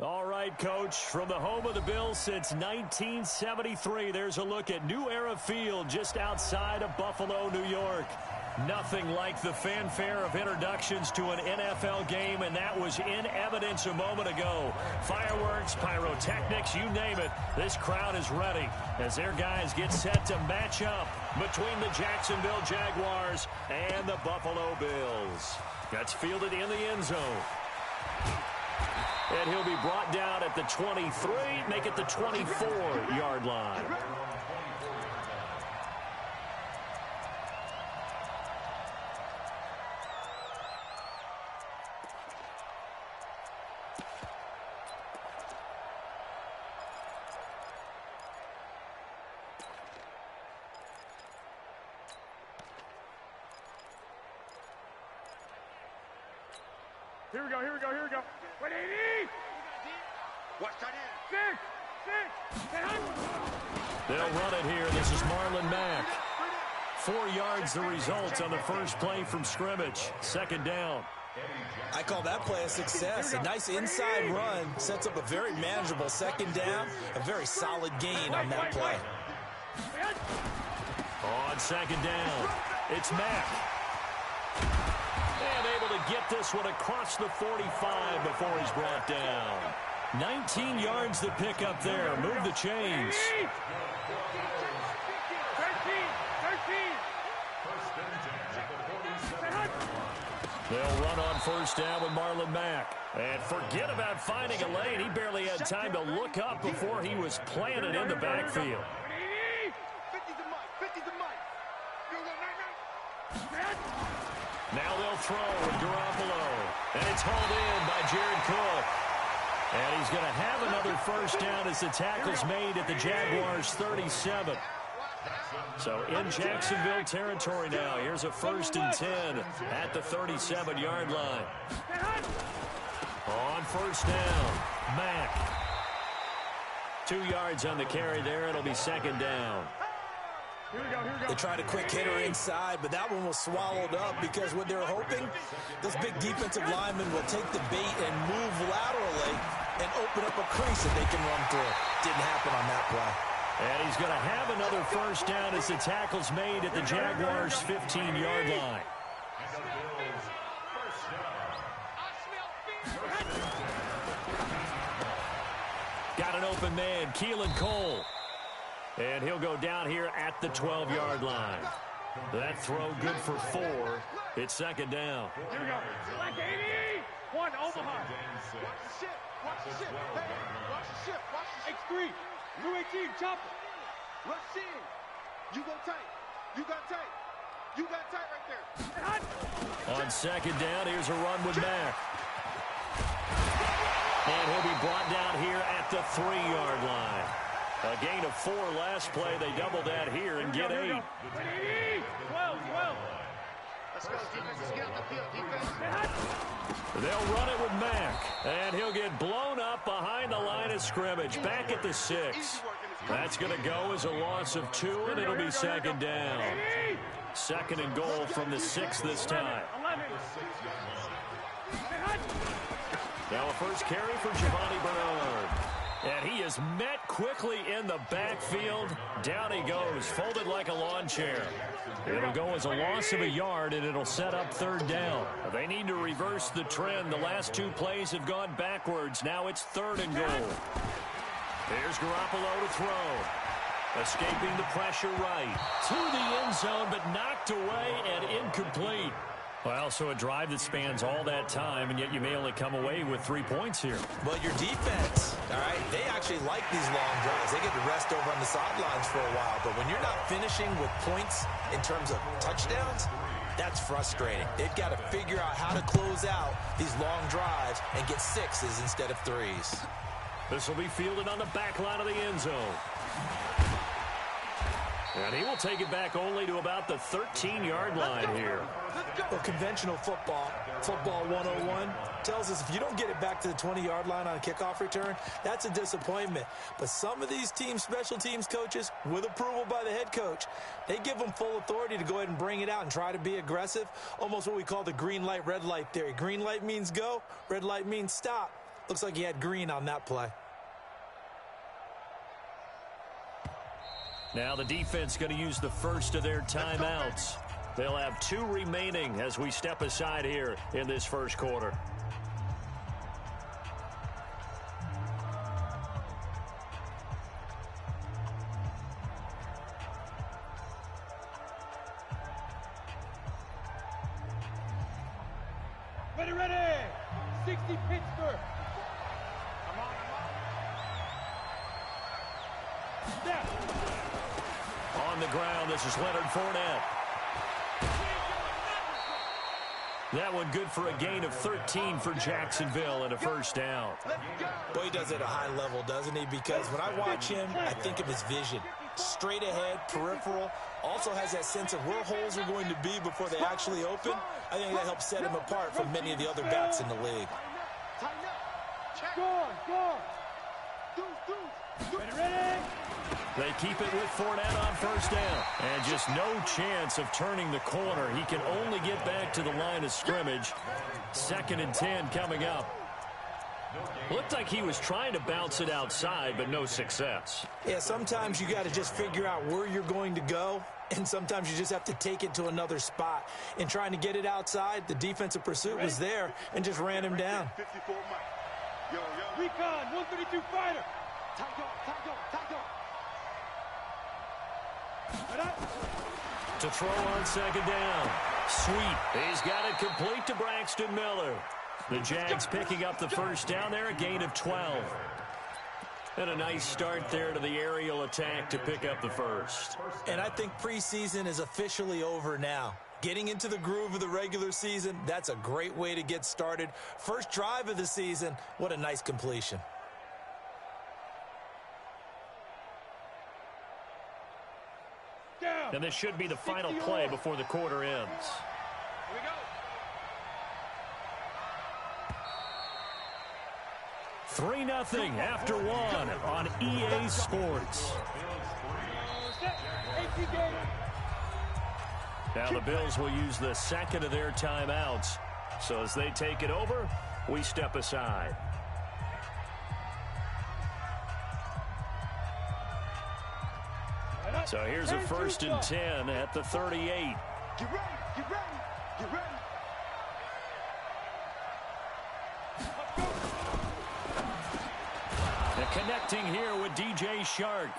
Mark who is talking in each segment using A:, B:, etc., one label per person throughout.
A: All right, Coach, from the home of the Bills since 1973, there's a look at New Era Field just outside of Buffalo, New York. Nothing like the fanfare of introductions to an NFL game, and that was in evidence a moment ago. Fireworks, pyrotechnics, you name it, this crowd is ready as their guys get set to match up between the Jacksonville Jaguars and the Buffalo Bills. That's fielded in the end zone. And he'll be brought down at the 23, make it the 24-yard line.
B: Here we go, here we go, here we go. 180!
C: Watch that in.
B: 6!
A: They'll run it here. This is Marlon Mack. 4 yards the result on the first play from scrimmage. Second down.
D: I call that play a success. A nice inside run sets up a very manageable second down. A very solid gain on that play.
A: On second down, it's Mack. And able to get this one across the 45 before he's brought down. 19 yards to pick up there. Move the chains.
B: 13!
A: They'll run on first down with Marlon Mack. And forget about finding a lane. He barely had time to look up before he was planted in the backfield.
C: 50's the mic. 50's the mic.
A: Now they'll throw with Garoppolo. And it's hauled in by Jared Cook. And he's going to have another first down as the tackle's made at the Jaguars' 37. So in Jacksonville territory now. Here's a 1st and 10 at the 37-yard line. On first down, Mack. 2 yards on the carry there. It'll be second down.
D: They tried a quick hitter inside, but that one was swallowed up because what they're hoping, this big defensive lineman will take the bait and move laterally and open up a crease that they can run through. Didn't happen on that play.
A: And he's going to have another first down as the tackle's made at the Jaguars' 15-yard line. Got an open man, Keelan Cole. And he'll go down here at the 12-yard line. That throw good for 4. It's second down.
B: Here we go. Black 80! 1, Omaha.
C: Watch the ship. Watch the ship. Hey, watch the ship. Watch the ship.
B: X3. Blue 18, chopper.
C: Rush in. You go tight. You got tight. You got tight right there.
A: On second down, here's a run with Mack. And he'll be brought down here at the 3-yard line. A gain of 4 last play. They double that here and get 8.
B: 12, 12.
C: Let's go, defense. Let's get on the field, defense.
A: They'll run it with Mack. And he'll get blown up behind the line of scrimmage. Back at the 6. That's going to go as a loss of 2, and it'll be second down. Second and goal from the 6 this time. Now a first carry for Giovanni Bernard. And he is met quickly in the backfield. Down he goes, folded like a lawn chair. It'll go as a loss of a yard, and it'll set up third down. They need to reverse the trend. The last 2 plays have gone backwards. Now it's third and goal. Here's Garoppolo to throw. Escaping the pressure right. To the end zone, but knocked away and incomplete. Well, so a drive that spans all that time, and yet you may only come away with 3 points here.
D: But your defense, all right, they actually like these long drives. They get to rest over on the sidelines for a while. But when you're not finishing with points in terms of touchdowns, that's frustrating. They've got to figure out how to close out these long drives and get 6s instead of 3s.
A: This will be fielded on the back line of the end zone. And he will take it back only to about the 13-yard line here.
D: Well, conventional football 101, tells us if you don't get it back to the 20-yard line on a kickoff return, that's a disappointment. But some of these team special teams coaches, with approval by the head coach, they give them full authority to go ahead and bring it out and try to be aggressive, almost what we call the green light, red light theory. Green light means go, red light means stop. Looks like he had green on that play.
A: Now the defense going to use the first of their timeouts. They'll have 2 remaining as we step aside here in this first quarter.
B: Ready! 60 Pittsburgh. Come on. Step.
A: On the ground, this is Leonard Fournette. That one good for a gain of 13 for Jacksonville and a first down.
D: Boy, he does it at a high level, doesn't he? Because when I watch him, I think of his vision. Straight ahead, peripheral. Also has that sense of where holes are going to be before they actually open. I think that helps set him apart from many of the other backs in the league.
B: Ready?
A: They keep it with Fournette on first down. And just no chance of turning the corner. He can only get back to the line of scrimmage. 2nd and 10 coming up. Looked like he was trying to bounce it outside, but no success.
D: Yeah, sometimes you got to just figure out where you're going to go, and sometimes you just have to take it to another spot. In trying to get it outside, the defensive pursuit was there and just ran him down.
B: Recon, 132 fighter.
A: To throw on 2nd down. Sweet. He's got it complete to Braxton Miller. The Jags picking up the first down there, a gain of 12. And a nice start there to the aerial attack to pick up the first.
D: And I think preseason is officially over now. Getting into the groove of the regular season, that's a great way to get started. First drive of the season, what a nice completion.
A: And this should be the final play before the quarter ends.
C: Here we go.
A: 3-0 after 1 on EA Sports. Now the Bills will use the 2nd of their timeouts. So as they take it over, we step aside. So here's a 1st and 10 at the 38.
C: Get ready, get ready, get ready.
A: And connecting here with DJ Shark.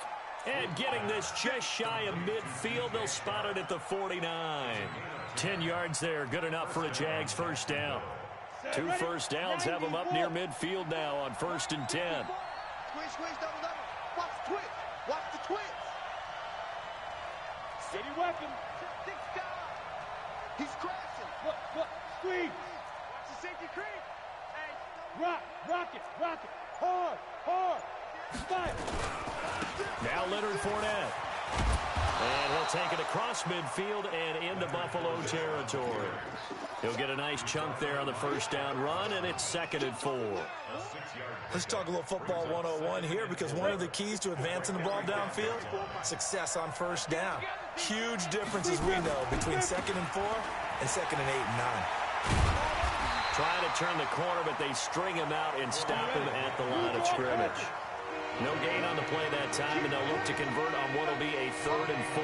A: And getting this just shy of midfield. They'll spot it at the 49. 10 yards there. Good enough for a Jags first down. 2 first downs have them up near midfield now on 1st and 10.
C: Squish, double. Watch the twitch. Watch the twitch.
B: Steady weapon.
C: Six guy. He's crashing.
B: Look, squeeze.
C: Watch the safety creep. Hey.
B: Rock it. Hard. Fire.
A: Now Leonard Fournette. And he'll take it across midfield and into Buffalo territory. He'll get a nice chunk there on the first down run, and it's 2nd and 4.
D: Let's talk a little football 101 here, because one of the keys to advancing the ball downfield, success on first down. Huge differences we know between 2nd and 4 and 2nd and 8 and 9.
A: Trying to turn the corner, but they string him out and stop him at the line of scrimmage. No gain on the play that time, and they'll look to convert on what will be a 3rd and 4.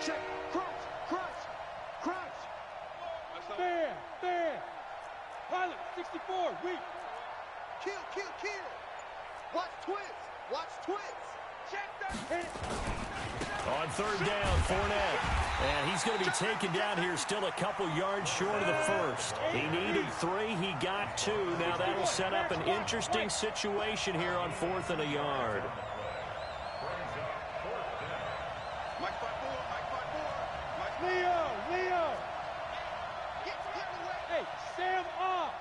C: Check. Crunch.
B: Fair. Pilot, 64, weak.
C: Kill. Watch twins. Check that.
A: On 3rd down, Fournette. And he's going to be taken down here, still a couple yards short of the first. He needed 3, he got 2. Now that'll set up an interesting situation here on 4th and a yard.
C: Mike 5-4.
B: Leo.
C: Get away.
B: Hey, Sam off.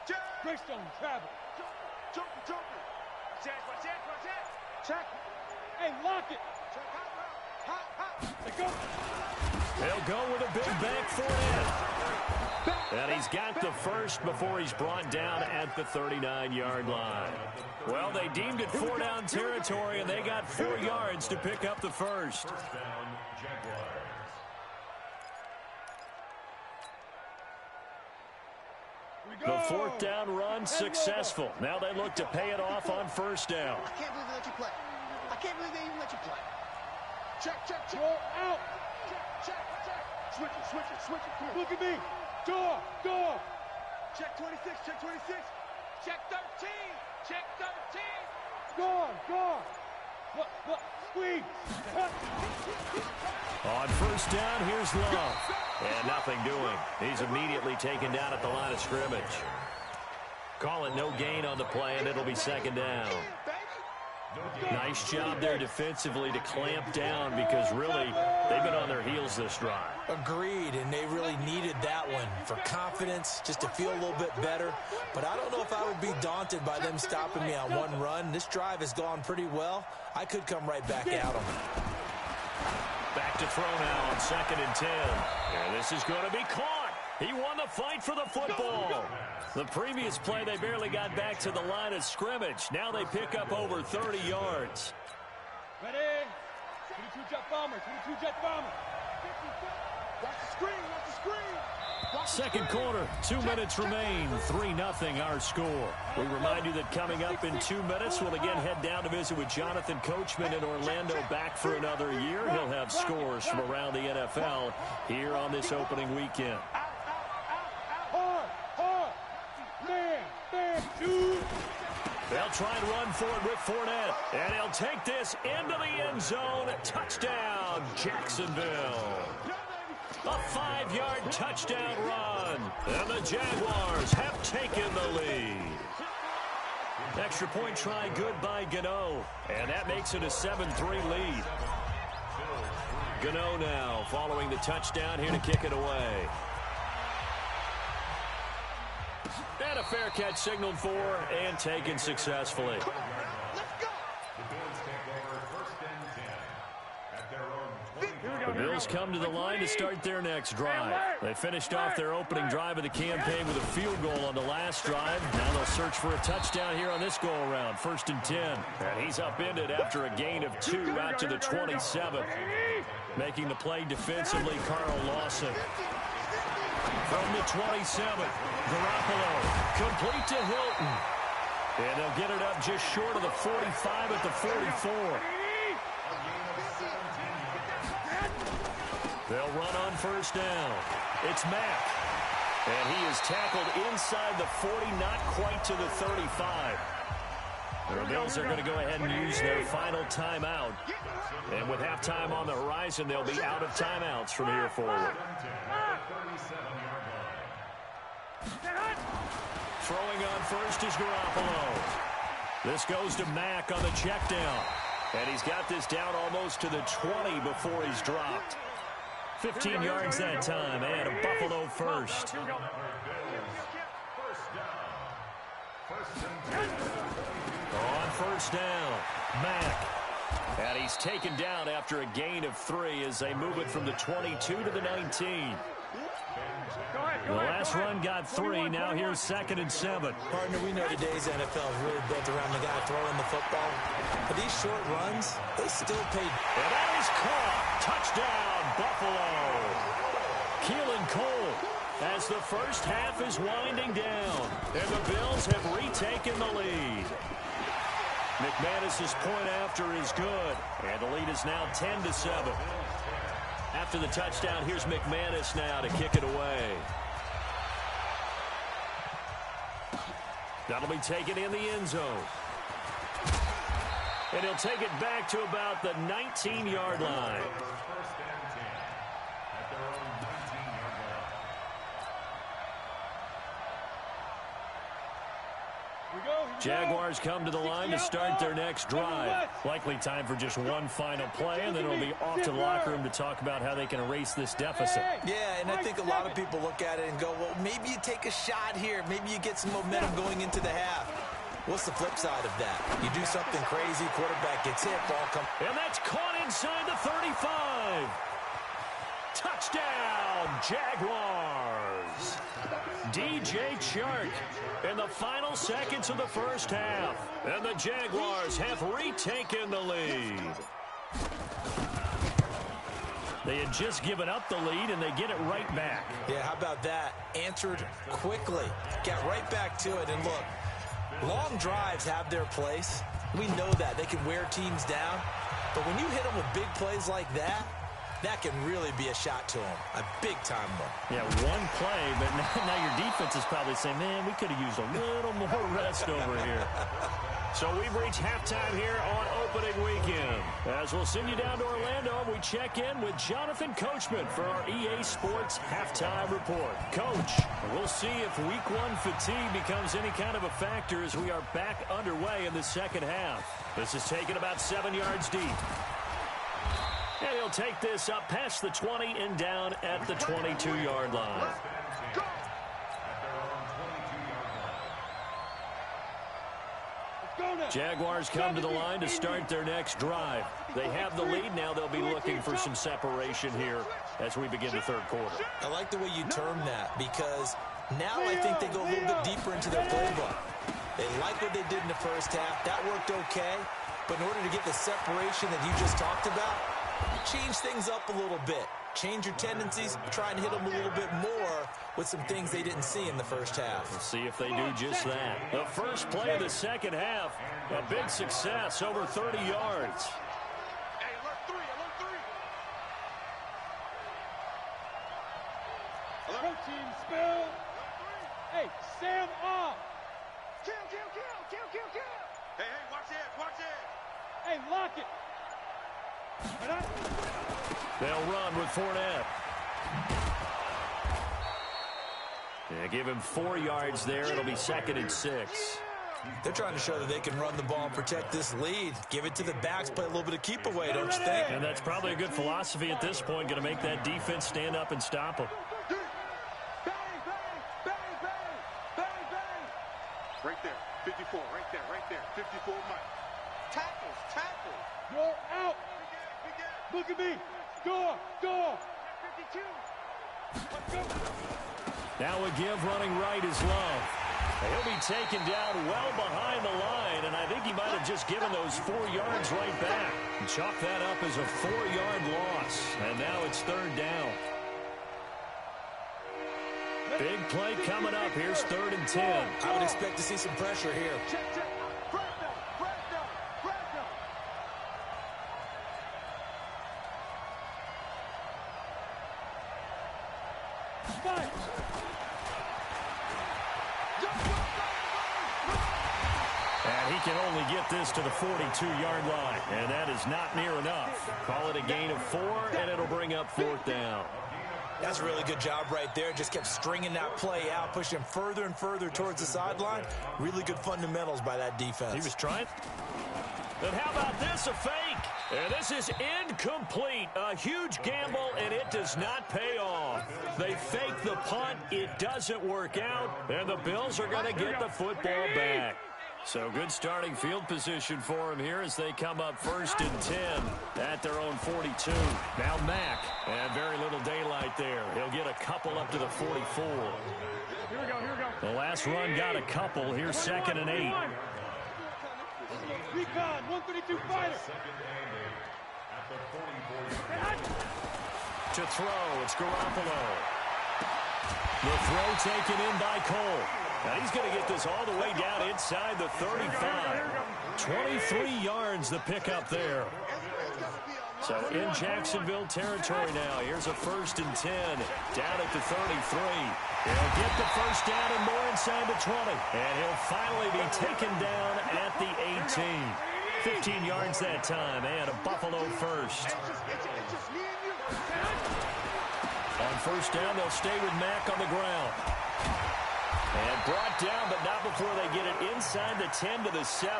C: Check.
B: Greystone travel.
C: Jumping. Watch that. Check.
B: Hey, lock it.
C: Check hot.
B: They go.
A: They'll go with a big back Fournette. And he's got the first before he's brought down at the 39-yard line. Well, they deemed it 4-down territory, and they got 4 yards to pick up the first. The 4th down run successful. Now they look to pay it off on 1st down.
C: I can't believe they let you play. I can't believe they even let you play. Check, check, check. Roll out. Check, check, check. Switch it, switch it, switch it. Come here. Look at me. Go, go. Check 26, check 26. Check 13. Check 13. Go, go. Look, squeeze.
A: On 1st down, here's Love. And nothing doing. He's immediately taken down at the line of scrimmage. Call it no gain on the play, and it'll be 2nd down. Nice job there defensively to clamp down because really they've been on their heels this drive.
D: Agreed, and they really needed that one for confidence, just to feel a little bit better. But I don't know if I would be daunted by them stopping me on one run. This drive has gone pretty well. I could come right back at them.
A: Back to throw now on 2nd and 10. And this is going to be caught. He won the fight for the football. The previous play, they barely got back to the line of scrimmage. Now they pick up over 30 yards.
B: Ready? 22 jet bomber, 22 jet bomber.
C: Watch the screen, watch the screen.
A: Second quarter, 2 minutes remain. 3-0 our score. We remind you that coming up in 2 minutes, we'll again head down to visit with Jonathan Coachman in Orlando, back for another year. He'll have scores from around the NFL here on this opening weekend. They'll try and run for it with Fournette. And he'll take this into the end zone. Touchdown, Jacksonville. A 5-yard touchdown run. And the Jaguars have taken the lead. Extra point try good by Gano. And that makes it a 7-3 lead. Gano now following the touchdown here to kick it away. And a fair catch signaled for and taken successfully. The Bills come to the line to start their next drive. They finished off their opening drive of the campaign with a field goal on the last drive. Now they'll search for a touchdown here on this go-around. 1st and 10. And he's upended after a gain of 2 out to the 27. Making the play defensively, Carl Lawson. From the 27, Garoppolo, complete to Hilton. And they'll get it up just short of the 45 at the 44. They'll run on 1st down. It's Mack. And he is tackled inside the 40, not quite to the 35. The Bills are going to go ahead and use their final timeout. And with halftime on the horizon, they'll be out of timeouts from here forward. Throwing on 1st is Garoppolo. This goes to Mack on the check down. And he's got this down almost to the 20 before he's dropped. 15 yards that time, and a Buffalo first. On 1st down, Mack. And he's taken down after a gain of 3 as they move it from the 22 to the 19. The last run got 3. Now here's 2nd and 7.
D: Partner, we know today's NFL is really built around the guy throwing the football. But these short runs, they still pay.
A: And that is caught. Touchdown, Buffalo. Keelan Cole as the first half is winding down. And the Bills have retaken the lead. McManus's point after is good. And the lead is now 10-7. After the touchdown, here's McManus now to kick it away. That'll be taken in the end zone. And he'll take it back to about the 19-yard line. Jaguars come to the line to start their next drive. Likely time for just one final play, and then it'll be off to the locker room to talk about how they can erase this deficit.
D: Yeah, and I think a lot of people look at it and go, well, maybe you take a shot here. Maybe you get some momentum going into the half. What's the flip side of that? You do something crazy, quarterback gets hit, ball comes.
A: And that's caught inside the 35. Touchdown, Jaguars.
D: Bills.
A: DJ Chark in the final seconds of the first half. And the Jaguars have retaken the lead. They had just given up the lead, and they get it right back.
D: Yeah, how about that? Answered quickly. Got right back to it. And look, long drives have their place. We know that. They can wear teams down. But when you hit them with big plays like that, that can really be a shot to them. A big-time one.
A: Yeah, one play, but now your defense is probably saying, man, we could have used a little more rest over here. So we've reached halftime here on opening weekend. As we'll send you down to Orlando, we check in with Jonathan Coachman for our EA Sports Halftime Report. Coach, we'll see if Week 1 fatigue becomes any kind of a factor as we are back underway in the second half. This is taken about 7 yards deep. And he'll take this up past the 20 and down at the 22-yard line. Jaguars come to the line to start their next drive. They have the lead now. They'll be looking for some separation here as we begin the third quarter.
D: I like the way you term that because now I think they go a little bit deeper into their playbook. They like what they did in the first half. That worked okay. But in order to get the separation that you just talked about, change things up a little bit. Change your tendencies, try and hit them a little bit more with some things they didn't see in the first half.
A: We'll see if they do just that. The first play of the second half, a big success, over 30 yards.
C: Hey, alert three. Alert team spill. Hey, Sam off. Kill. Hey, watch it. Hey, lock it.
A: They'll run with Fournette. Yeah, give him 4 yards there. It'll be 2nd and 6.
D: They're trying to show that they can run the ball and protect this lead. Give it to the backs, play a little bit of keep away, don't you think?
A: And that's probably a good philosophy at this point. Going to make that defense stand up and stop them.
C: Bang. Right there, 54, right there. 54, Mike. Tackle. You're out. Look at me. Go. 52. Let's go.
A: Now a give running right is Love. He'll be taken down well behind the line, and I think he might have just given those 4 yards right back. Chalk that up as a 4-yard loss, and now it's 3rd down. Big play coming up. Here's 3rd and 10.
D: I would expect to see some pressure here.
C: Check.
A: And he can only get this to the 42-yard line, and that is not near enough. Call it a gain of 4, and it'll bring up 4th down.
D: That's a really good job right there. Just kept stringing that play out, pushing him further and further towards the sideline. Really good fundamentals by that defense.
A: He was trying. And how about this, a fake? And this is incomplete. A huge gamble, and it does not pay off. They fake the punt. It doesn't work out, and the Bills are going to get the football back. So good starting field position for him here as they come up 1st and 10 at their own 42. Now Mack, and very little daylight there. He'll get a couple up to the 44.
B: Here we go.
A: The last run got a couple. Here's 2nd and 8.
C: Recon, 132 fighter.
A: To throw, it's Garoppolo. The throw taken in by Cole. Now he's going to get this all the way down inside the 35. 23 yards the pickup there. So in Jacksonville territory now. Here's a 1st and 10 down at the 33. He'll get the first down and more inside the 20. And he'll finally be taken down at the 18. 15 yards that time and a Buffalo first. On 1st down, they'll stay with Mack on the ground. And brought down, but not before they get it inside the 10 to the 7.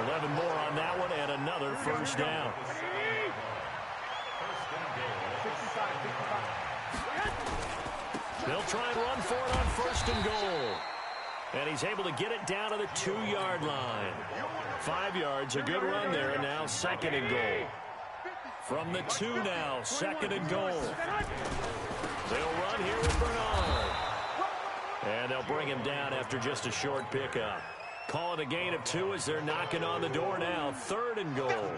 A: 11 more on that one and another 1st down. They'll try and run for it on 1st and goal. And he's able to get it down to the 2-yard line. 5 yards, a good run there, and now 2nd and goal. From the 2 now, 2nd and goal. They'll run here with Bernard. And they'll bring him down after just a short pickup. Call it a gain of 2 as they're knocking on the door now. 3rd and goal.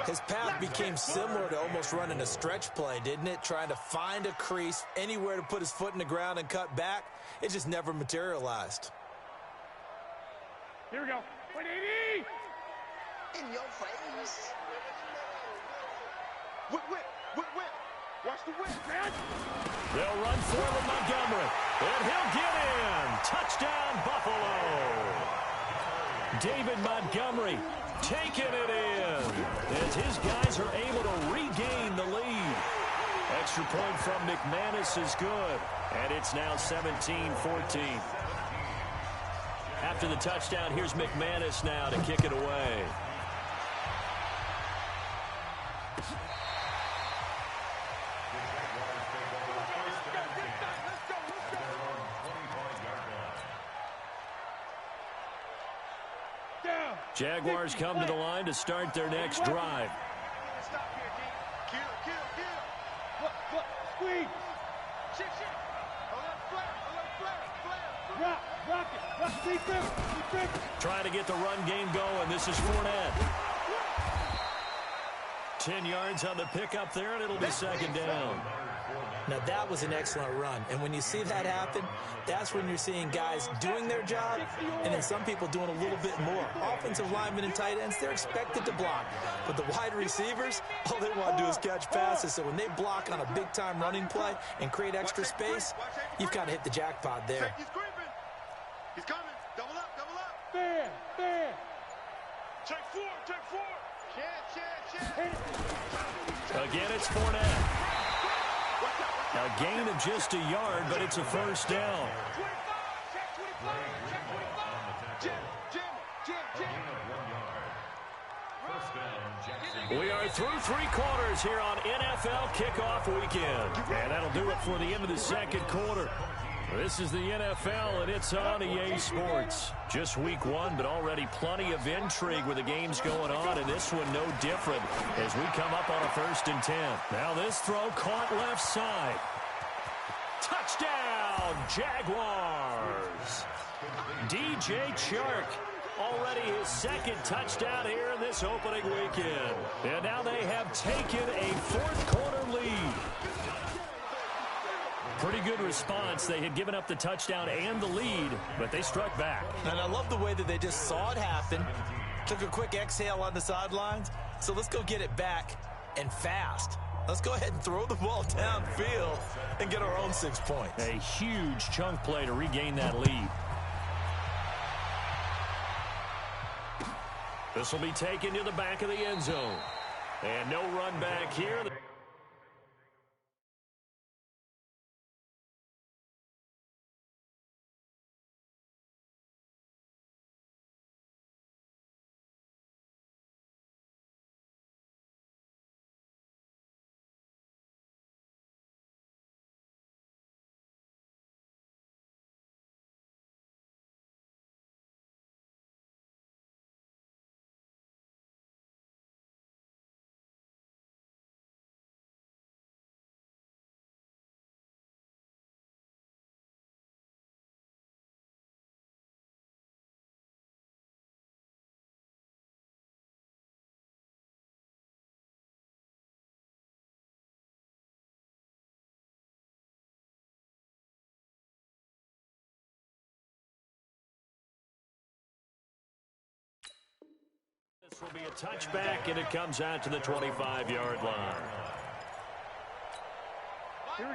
D: His path became similar to almost running a stretch play, didn't it? Trying to find a crease, anywhere to put his foot in the ground and cut back. It just never materialized.
B: Here we go. 180!
C: In your face. Whip, whip, whip, whip. Watch the whip, man.
A: They'll run forward Montgomery. And he'll get in. Touchdown, Buffalo. David Montgomery taking it in as his guys are able to regain the lead. Extra point from McManus is good. And it's now 17-14. After the touchdown, here's McManus now to kick it away. Jaguars come to the line to start their next drive.
C: Stop here, D. Kill, kill, kill. Look, squeeze. Shit. A little flare. Rock it. Defense.
A: Trying to get the run game going. This is Fournette. 10 yards on the pickup there, and it'll be 2nd down.
D: Now, that was an excellent run. And when you see that happen, that's when you're seeing guys doing their job and then some people doing a little bit more. Offensive linemen and tight ends, they're expected to block. But the wide receivers, all they want to do is catch passes. So when they block on a big-time running play and create extra space, you've got to hit the jackpot there.
C: He's coming. Double up.
B: Fair.
C: Check four. Check.
A: Again, it's Fournette. A gain of just a yard, but it's a 1st down. We are through 3 quarters here on NFL Kickoff Weekend. And that'll do it for the end of the 2nd quarter. This is the NFL, and it's on EA Sports. Just week 1, but already plenty of intrigue with the games going on, and this one no different as we come up on a 1st and 10. Now this throw caught left side. Touchdown, Jaguars. DJ Chark, already his 2nd touchdown here in this opening weekend. And now they have taken a 4th quarter lead. Pretty good response. They had given up the touchdown and the lead, but they struck back.
D: And I love the way that they just saw it happen, took a quick exhale on the sidelines. So let's go get it back, and fast. Let's go ahead and throw the ball downfield and get our own 6 points.
A: A huge chunk play to regain that lead. This will be taken to the back of the end zone. And no run back here. This will be a touchback, and it comes out to the 25-yard line.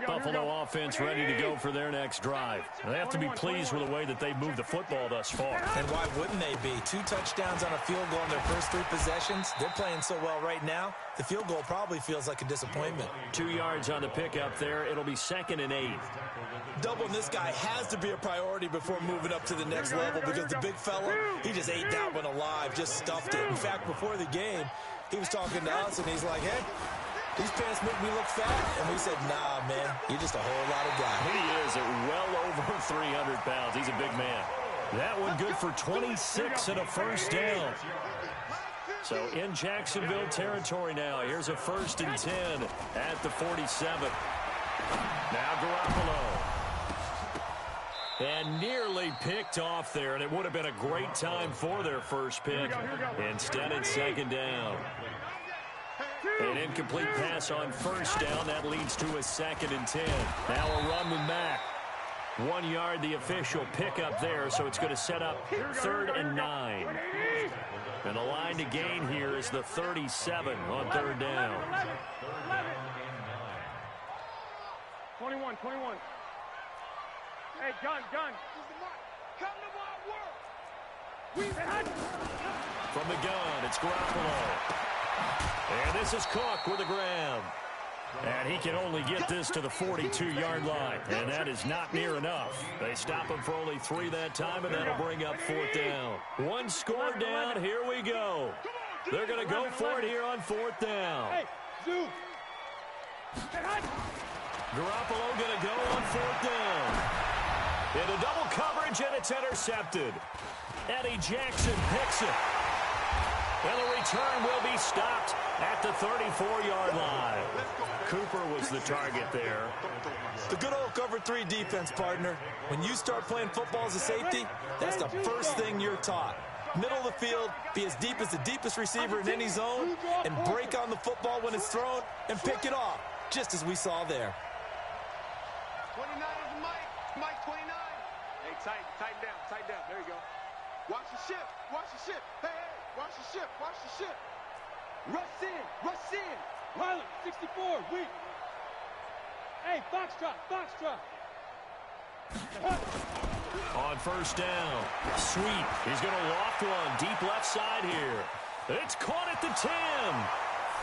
A: Buffalo offense ready to go for their next drive. They have to be pleased with the way that they've moved the football thus far.
D: And why wouldn't they be? 2 touchdowns on a field goal in their first 3 possessions. They're playing so well right now, the field goal probably feels like a disappointment.
A: 2 yards on the pickup there. It'll be 2nd and 8.
D: Doubling this guy has to be a priority before moving up to the next level because the big fella, he just ate that one alive, just stuffed it. In fact, before the game, he was talking to us, and he's like, hey, these pants make me look fat. And we said, nah, man, you're just a whole lot of guy.
A: He is at well over 300 pounds. He's a big man. That one good for 26 and a 1st down. So in Jacksonville territory now. Here's a 1st and 10 at the 47. Now Garoppolo. And nearly picked off there, and it would have been a great time for their first pick. Instead, it's second down. An incomplete pass on first down. That leads to a 2nd and 10. Now a run with Mack. 1 yard, the official pickup there, so it's going to set up 3rd and 9. And the line to gain here is the 37 on 3rd down.
B: 21. Hey, gun. Come to my work.
A: From the gun, it's Garoppolo. And this is Cook with the ground. And he can only get this to the 42-yard line. And that is not near enough. They stop him for only 3 that time, and that'll bring up 4th down. 1 score down. Here we go. They're going to go for it here on 4th down.
B: Hey, Zoo.
A: Garoppolo going to go on 4th down. Into double coverage, and it's intercepted. Eddie Jackson picks it. And the return will be stopped at the 34-yard line. Cooper was the target there.
D: The good old cover 3 defense, partner. When you start playing football as a safety, that's the first thing you're taught. Middle of the field, be as deep as the deepest receiver in any zone, and break on the football when it's thrown and pick it off, just as we saw there.
C: 29 is Mike 29. Hey, tighten down. There you go. Watch the ship. Hey, watch the ship. Rush in.
B: Pilot, 64, weak. Hey, foxtrot.
A: On first down, sweep. He's going to loft one deep left side here. It's caught at the 10.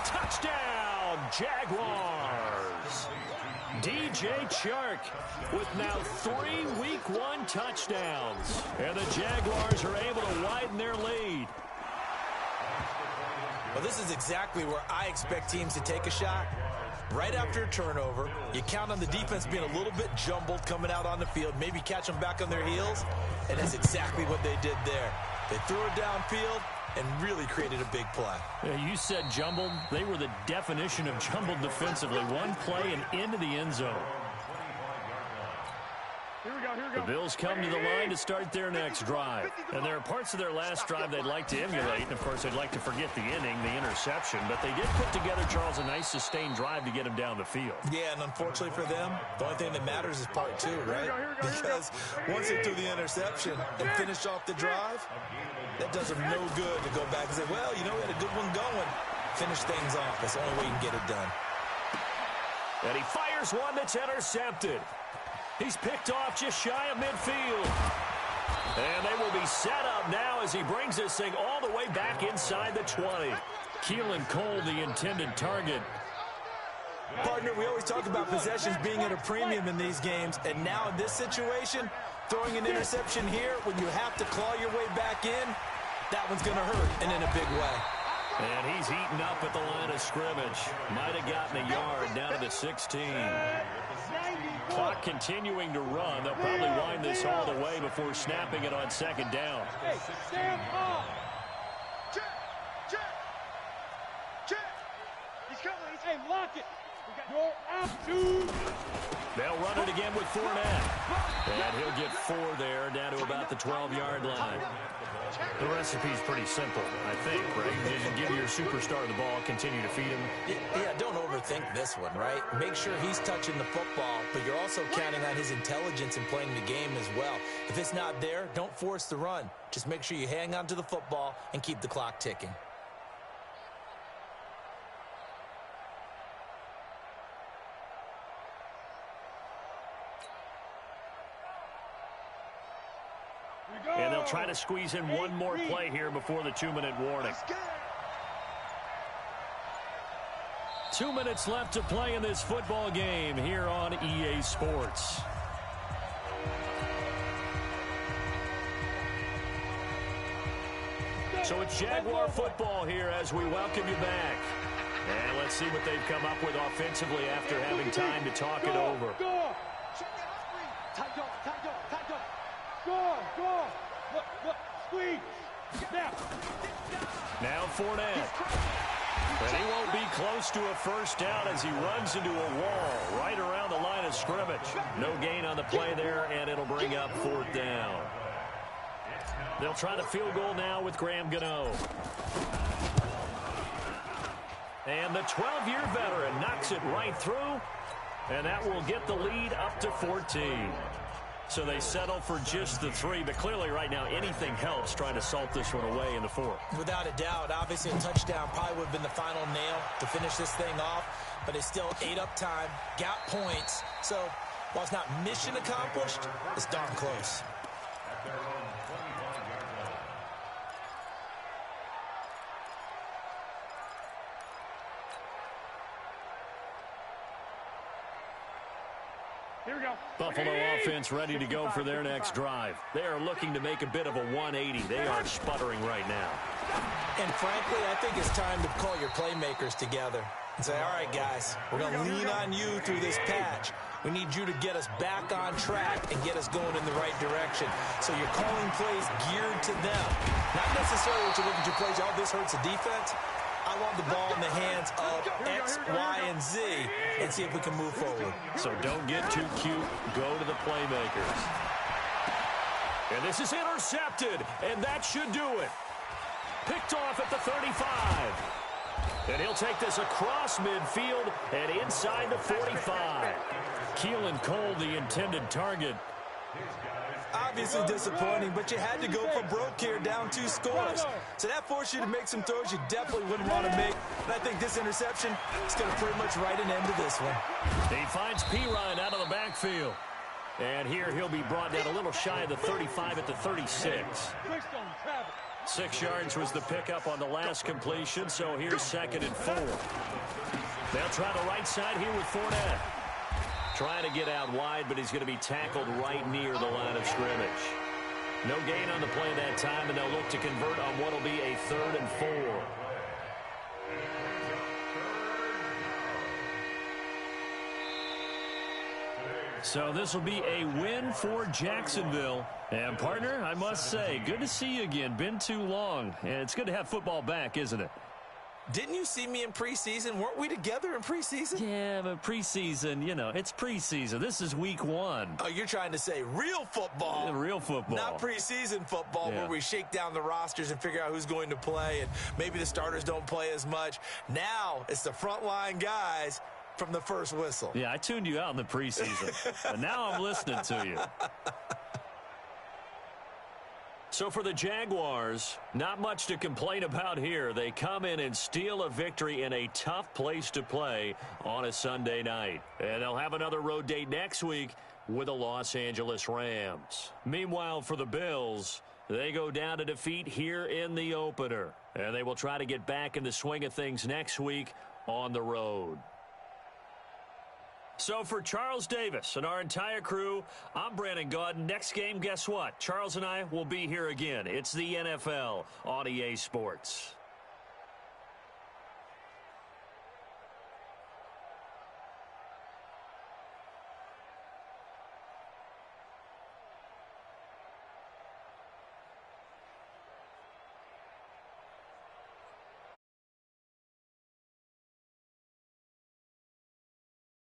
A: Touchdown, Jaguars. DJ Chark with now 3 Week 1 touchdowns. And the Jaguars are able to widen their lead.
D: Well, this is exactly where I expect teams to take a shot. Right after a turnover, you count on the defense being a little bit jumbled coming out on the field, maybe catch them back on their heels, and that's exactly what they did there. They threw it downfield and really created a big play.
A: You said jumbled. They were the definition of jumbled defensively. One play and into the end zone.
B: Here we go.
A: The Bills come to the line to start their next drive. And there are parts of their last drive they'd like to emulate. And, of course, they'd like to forget the inning, the interception. But they did put together, Charles, a nice sustained drive to get him down the field.
D: Yeah, and unfortunately for them, the only thing that matters is part 2, right? Because once they threw the interception and finished off the drive, that does them no good to go back and say, well, you know, we had a good one going. Finish things off. That's the only way you can get it done.
A: And he fires one that's intercepted. He's picked off just shy of midfield. And they will be set up now as he brings this thing all the way back inside the 20. Keelan Cole, the intended target.
D: Partner, we always talk about possessions being at a premium in these games, and now in this situation, throwing an interception here when you have to claw your way back in, that one's going to hurt, and in a big way.
A: And he's eaten up at the line of scrimmage. Might have gotten a yard down to the 16. Clock continuing to run. They'll probably wind this all the way before snapping it on second down.
B: Hey, stand up.
C: Check. He's coming.
B: Hey, lock it. Go out, dude.
A: They'll run it again with Fournette. And he'll get 4 there, down to about the 12-yard line. The recipe's pretty simple, I think, right? Just give your superstar the ball, continue to feed him.
D: Yeah, don't overthink this one, right? Make sure he's touching the football, but you're also counting on his intelligence in playing the game as well. If it's not there, don't force the run. Just make sure you hang on to the football and keep the clock ticking.
A: And they'll try to squeeze in one more play here before the 2-minute warning. 2 minutes left to play in this football game here on EA Sports. So it's Jaguar football here as we welcome you back. And let's see what they've come up with offensively after having time to talk it over.
B: Go. Look, squeeze. Now.
A: Now Fournette. And he won't be close to a first down as he runs into a wall right around the line of scrimmage. No gain on the play there, and it'll bring up 4th down. They'll try the field goal now with Graham Gano. And the 12-year veteran knocks it right through, and that will get the lead up to 14. So they settle for just the 3, but clearly right now anything helps trying to salt this one away in the 4th.
D: Without a doubt, obviously a touchdown probably would have been the final nail to finish this thing off, but it's still ate up time, got points. So while it's not mission accomplished, it's darn close.
B: Here we go.
A: Buffalo offense ready to go for their next drive. They are looking to make a bit of a 180. They are sputtering right now.
D: And frankly, I think it's time to call your playmakers together and say, all right, guys, we're going to lean on you through this patch. We need you to get us back on track and get us going in the right direction. So you're calling plays geared to them. Not necessarily what you're looking to plays, oh, this hurts the defense. I want the ball in the hands of X, Y, and Z and see if we can move forward.
A: So don't get too cute. Go to the playmakers. And this is intercepted, and that should do it. Picked off at the 35. And he'll take this across midfield and inside the 45. Keelan Cole, the intended target.
D: Obviously disappointing, but you had to go for broke here, down 2 scores. So that forced you to make some throws you definitely wouldn't want to make. And I think this interception is going to pretty much write an end to this one.
A: He finds Pirine out of the backfield. And here he'll be brought down a little shy of the 35 at the 36. 6 yards was the pickup on the last completion, so here's 2nd and 4. They'll try the right side here with Fournette. Trying to get out wide, but he's going to be tackled right near the line of scrimmage. No gain on the play that time, and they'll look to convert on what will be a 3rd and 4. So this will be a win for Jacksonville. And, partner, I must say, good to see you again. Been too long. And it's good to have football back, isn't it?
D: Didn't you see me in preseason? Weren't we together in preseason?
A: Yeah, but preseason, you know, it's preseason. This is week 1.
D: Oh, you're trying to say real football.
A: Yeah, real football.
D: Not preseason football where we shake down the rosters and figure out who's going to play, and maybe the starters don't play as much. Now it's the frontline guys from the first whistle.
A: Yeah, I tuned you out in the preseason, but now I'm listening to you. So for the Jaguars, not much to complain about here. They come in and steal a victory in a tough place to play on a Sunday night. And they'll have another road date next week with the Los Angeles Rams. Meanwhile, for the Bills, they go down to defeat here in the opener. And they will try to get back in the swing of things next week on the road. So for Charles Davis and our entire crew, I'm Brandon Gaudin. Next game, guess what? Charles and I will be here again. It's the NFL on EA Sports.